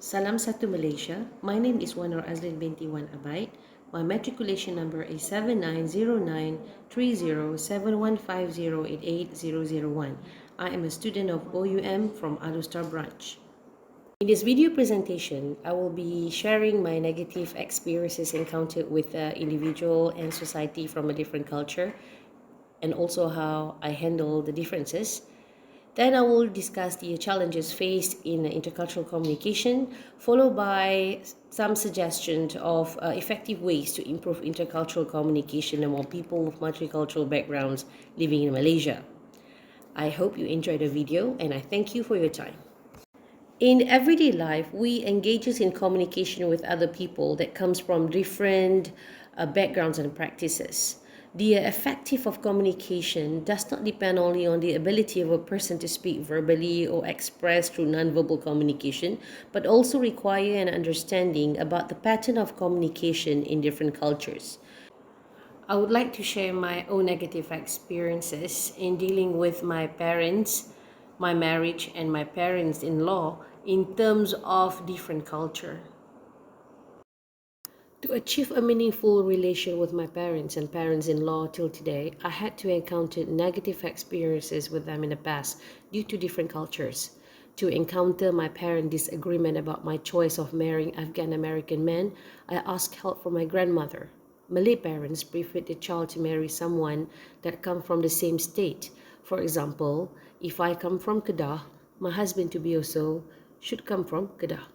Salam Satu Malaysia. My name is Wanor Azlin binti Wan Abaid. My matriculation number is 7909307150888001. I am a student of OUM from Alustar branch. In this video presentation, I will be sharing my negative experiences encountered with an individual and society from a different culture, and also how I handle the differences. Then I will discuss the challenges faced in intercultural communication, followed by some suggestions of effective ways to improve intercultural communication among people with multicultural backgrounds living in Malaysia. I hope you enjoyed the video and I thank you for your time. In everyday life, we engage in communication with other people that comes from different backgrounds and practices. The effective of communication does not depend only on the ability of a person to speak verbally or express through nonverbal communication, but also require an understanding about the pattern of communication in different cultures. I would like to share my own negative experiences in dealing with my parents, my marriage, and my parents-in-law in terms of different culture. To achieve a meaningful relation with my parents and parents-in-law till today, I had to encounter negative experiences with them in the past due to different cultures. To encounter my parent disagreement about my choice of marrying Afghan-American men, I asked help from my grandmother. Malay parents preferred the child to marry someone that come from the same state. For example, if I come from Kedah, my husband to be also should come from Kedah.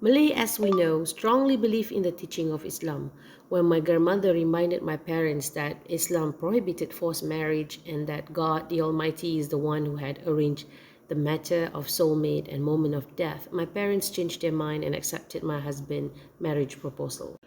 Malay, as we know, strongly believe in the teaching of Islam. When my grandmother reminded my parents that Islam prohibited forced marriage and that God the Almighty is the one who had arranged the matter of soulmate and moment of death, my parents changed their mind and accepted my husband's marriage proposal.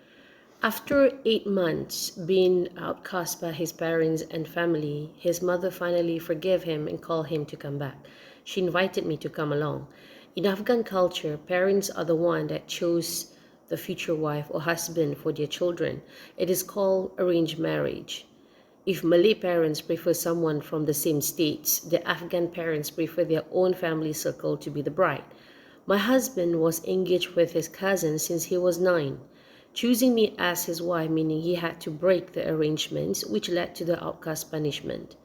After 8 months being outcast by his parents and family, his mother finally forgave him and called him to come back. She invited me to come along. In Afghan culture, parents are the one that chose the future wife or husband for their children. It is called arranged marriage. If Malay parents prefer someone from the same states, the Afghan parents prefer their own family circle to be the bride. My husband was engaged with his cousin since he was 9. Choosing me as his wife meaning he had to break the arrangements, which led to the outcast punishment.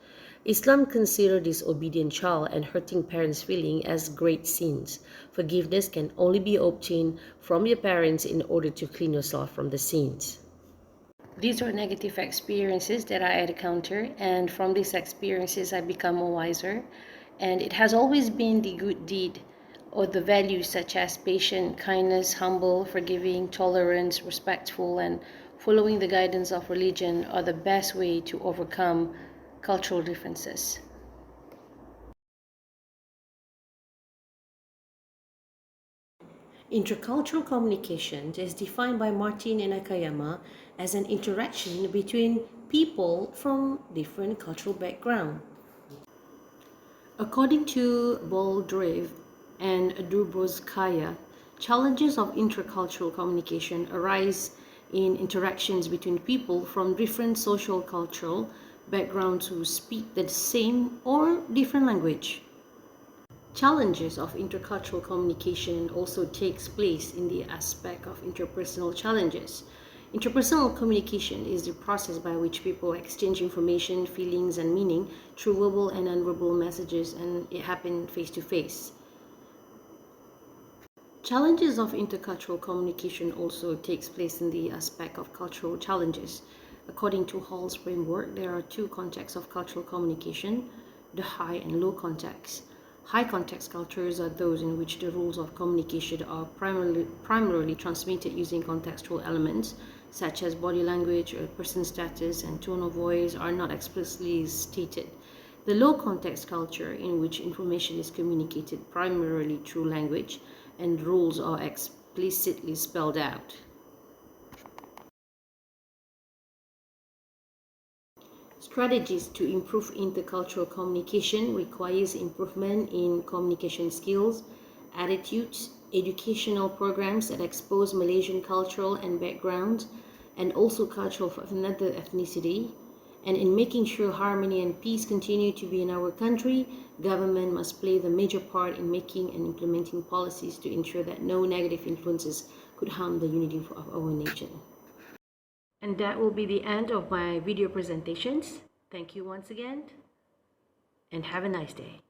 Islam considers disobedient child and hurting parents' feeling as great sins. Forgiveness can only be obtained from your parents in order to clean yourself from the sins. These are negative experiences that I encountered, and from these experiences I become more wiser. And it has always been the good deed or the values such as patience, kindness, humble, forgiving, tolerance, respectful, and following the guidance of religion are the best way to overcome cultural differences. Intercultural communication is defined by Martin and Nakayama as an interaction between people from different cultural backgrounds. According to Baldrev and Dubrovskaya, challenges of intercultural communication arise in interactions between people from different social cultural backgrounds who speak the same or different language. Challenges of intercultural communication also takes place in the aspect of interpersonal challenges. Interpersonal communication is the process by which people exchange information, feelings, and meaning through verbal and nonverbal messages, and it happens face to face. Challenges of intercultural communication also takes place in the aspect of cultural challenges. According to Hall's framework, there are two contexts of cultural communication, the high and low context. High context cultures are those in which the rules of communication are primarily transmitted using contextual elements, such as body language, or person status, and tone of voice are not explicitly stated. The low context culture, in which information is communicated primarily through language and rules are explicitly spelled out. Strategies to improve intercultural communication requires improvement in communication skills, attitudes, educational programs that expose Malaysian cultural and background, and also culture of another ethnicity, And in making sure harmony and peace continue to be in our country, government must play the major part in making and implementing policies to ensure that no negative influences could harm the unity of our nation. And that will be the end of my video presentations. Thank you once again, and have a nice day.